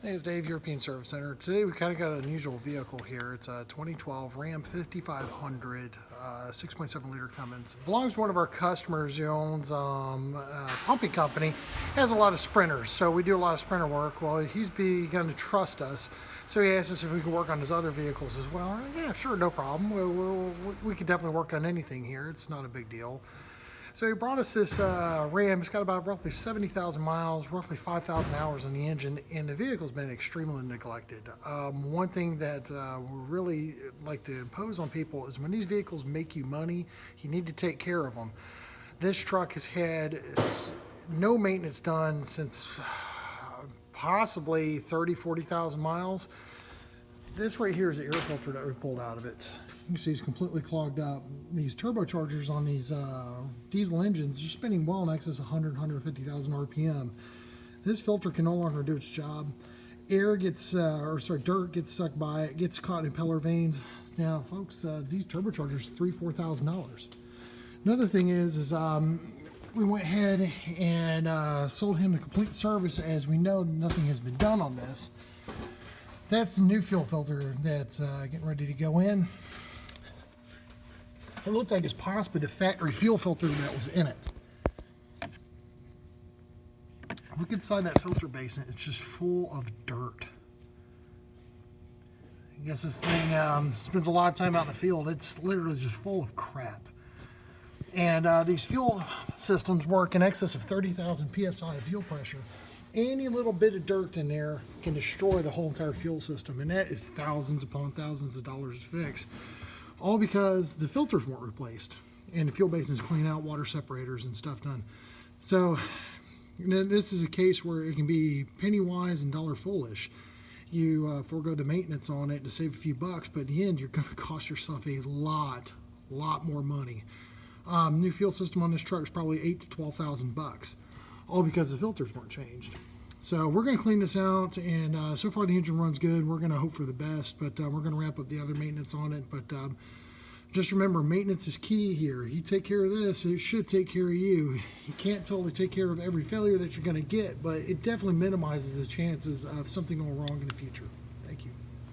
Hey, it's Dave, European Service Center. Today we kind of got an unusual vehicle here. It's a 2012 Ram 5500, 6.7 liter Cummins. Belongs to one of our customers who owns a pumping company. Has a lot of sprinters, so we do a lot of sprinter work. Well, he's begun to trust us, so he asked us if we could work on his other vehicles as well. Yeah, sure, no problem. We could definitely work on anything here. It's not a big deal. So he brought us this Ram. It's got about roughly 70,000 miles, roughly 5,000 hours on the engine, and the vehicle's been extremely neglected. One thing that we really like to impose on people is when these vehicles make you money, you need to take care of them. This truck has had no maintenance done since possibly 40,000 miles. This right here is the air filter that we pulled out of it. You can see it's completely clogged up. These turbochargers on these diesel engines are spinning well in excess of 150,000 RPM. This filter can no longer do its job. Dirt gets stuck by it, gets caught in impeller vanes. Now, folks, these turbochargers are $3,000–$4,000. Another thing is we went ahead and sold him the complete service, as we know nothing has been done on this. That's the new fuel filter that's getting ready to go in. It looks like it's possibly the factory fuel filter that was in it. Look inside that filter basin, it's just full of dirt. I guess this thing spends a lot of time out in the field. It's literally just full of crap. And these fuel systems work in excess of 30,000 PSI of fuel pressure. Any little bit of dirt in there can destroy the whole entire fuel system, and that is thousands upon thousands of dollars to fix. All because the filters weren't replaced and the fuel basins cleaned out, water separators and stuff done. So this is a case where it can be penny wise and dollar foolish. You forego the maintenance on it to save a few bucks, but in the end you're going to cost yourself a lot more money. New fuel system on this truck is probably $8,000 to $12,000, all because the filters weren't changed. So we're going to clean this out, and so far the engine runs good. We're going to hope for the best, but we're going to ramp up the other maintenance on it. But just remember, maintenance is key here. You take care of this, it should take care of you. You can't totally take care of every failure that you're going to get, but it definitely minimizes the chances of something going wrong in the future.